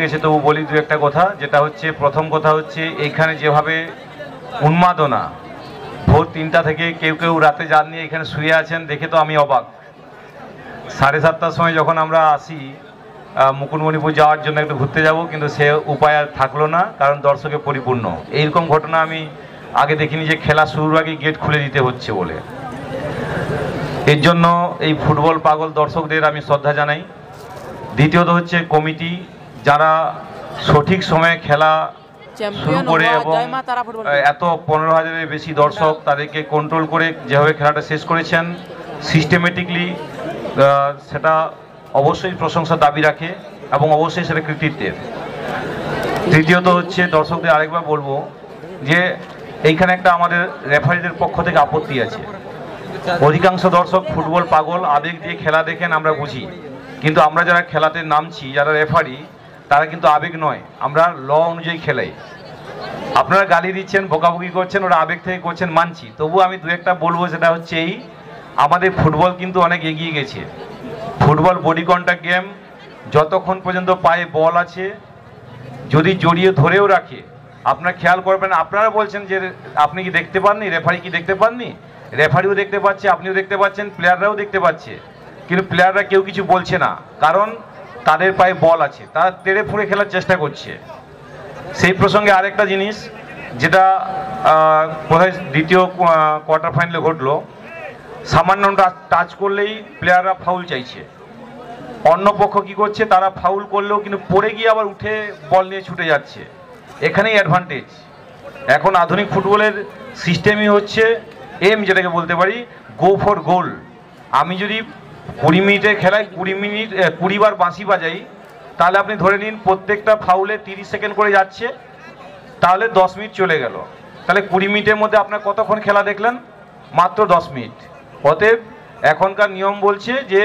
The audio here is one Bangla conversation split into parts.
গেছে, তবু বলি দু একটা কথা। যেটা হচ্ছে, প্রথম কথা হচ্ছে এইখানে যেভাবে উন্মাদনা, ভোর 3টা থেকে কেউ কেউ রাতে জাল নিয়ে এখানে শুয়ে আছেন, দেখে তো আমি অবাক। 7:30টার সময় যখন আমরা আসি মুকুটমণিপুর যাওয়ার জন্য, একটু ঘুরতে যাব, কিন্তু সে উপায় আর থাকলো না, কারণ দর্শকে পরিপূর্ণ। এইরকম ঘটনা আমি আগে দেখিনি, যে খেলা শুরুর আগে গেট খুলে দিতে হচ্ছে বলে। এর জন্য এই ফুটবল পাগল দর্শকদের আমি শ্রদ্ধা জানাই। দ্বিতীয়ত হচ্ছে কমিটি, যারা সঠিক সময়ে খেলা শুরু করে এবং এত 15,000-এর বেশি দর্শক, তাদেরকে কন্ট্রোল করে যেভাবে খেলাটা শেষ করেছেন সিস্টেমেটিকলি, সেটা অবশ্যই প্রশংসার দাবি রাখে এবং অবশ্যই সেটা কৃতিত্বের। তৃতীয়ত হচ্ছে, দর্শকদের আরেকবার বলবো যে এইখানে একটা আমাদের রেফারিদের পক্ষ থেকে আপত্তি আছে। অধিকাংশ দর্শক ফুটবল পাগল, আবেগ দিয়ে খেলা দেখেন, আমরা বুঝি, কিন্তু আমরা যারা খেলাতে নামছি, যারা রেফারি, তারা কিন্তু আবেগ নয়, আমরা ল অনুযায়ী খেলাই। আপনারা গালি দিচ্ছেন, বকাবকি করছেন, ওরা আবেগ থেকে করছেন, মানছি। তবু আমি দু একটা বলবো, সেটা হচ্ছে এই, আমাদের ফুটবল কিন্তু অনেক এগিয়ে গেছে। Football body contact game. যতক্ষণ পর্যন্ত পায়ে বল আছে, যদি জড়িয়ে ধরেও রাখে, আপনারা খেয়াল করবেন। আপনারা বলছেন যে আপনি কি দেখতে পাননি, রেফারি কি দেখতে পাননি? রেফারিও দেখতে পাচ্ছে, আপনিও দেখতে পাচ্ছেন, প্লেয়াররাও দেখতে পাচ্ছে, কিন্তু প্লেয়াররা কেউ কিছু বলছে না, কারণ তাদের পায়ে বল আছে, তারা তেড়ে ফুঁড়ে খেলার চেষ্টা করছে। সেই প্রসঙ্গে আরেকটা জিনিস, যেটা কোথায় দ্বিতীয় কোয়ার্টার ফাইনালে ঘটলো, সামান্য টাচ করলেই প্লেয়াররা ফাউল চাইছে। অন্য পক্ষ কি করছে, তারা ফাউল করলেও কিন্তু পড়ে গিয়ে আবার উঠে বল নিয়ে ছুটে যাচ্ছে। এখানেই অ্যাডভান্টেজ। এখন আধুনিক ফুটবলের সিস্টেমই হচ্ছে এম, যেটাকে বলতে পারি গো ফর গোল। আমি যদি 20 মিনিটের খেলায় 20 বার বাঁশি বাজাই, তাহলে আপনি ধরে নিন প্রত্যেকটা ফাউলে 30 সেকেন্ড করে যাচ্ছে, তাহলে 10 মিনিট চলে গেল। তাহলে 20 মিনিটের মধ্যে আপনার কতক্ষণ খেলা দেখলেন? মাত্র 10 মিনিট। অতএব এখনকার নিয়ম বলছে যে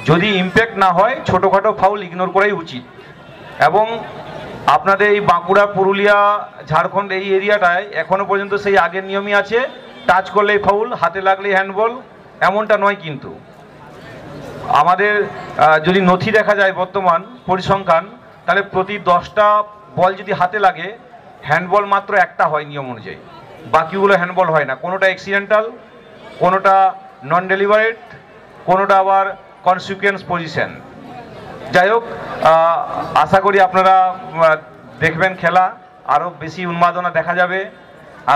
যদি ইম্প্যাক্ট না হয়, ছোটোখাটো ফাউল ইগনোর করাই উচিত। এবং আপনাদের এই বাঁকুড়া, পুরুলিয়া, ঝাড়খণ্ড এই এরিয়াটায় এখনও পর্যন্ত সেই আগের নিয়মই আছে, টাচ করলেই ফাউল, হাতে লাগলেই হ্যান্ডবল, এমনটা নয়। কিন্তু আমাদের যদি নথি দেখা যায় বর্তমান পরিসংখ্যান, তাহলে প্রতি 10টা বল যদি হাতে লাগে, হ্যান্ডবল মাত্র একটা হয় নিয়ম অনুযায়ী, বাকিগুলো হ্যান্ডবল হয় না। কোনোটা অ্যাক্সিডেন্টাল, কোনোটা নন ডেলিভারেট, কোনোটা আবার কনসিকুয়েন্স পজিশন। যাই হোক, আশা করি আপনারা দেখবেন, খেলা আরও বেশি উন্মাদনা দেখা যাবে।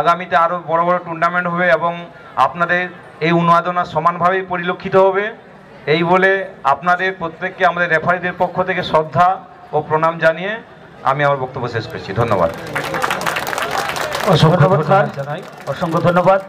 আগামীতে আরও বড় বড় টুর্নামেন্ট হবে এবং আপনাদের এই উন্মাদনা সমানভাবেই পরিলক্ষিত হবে। এই বলে আপনাদের প্রত্যেককে আমাদের রেফারিদের পক্ষ থেকে শ্রদ্ধা ও প্রণাম জানিয়ে আমি আমার বক্তব্য শেষ করছি। ধন্যবাদ। অসংখ্য ধন্যবাদ।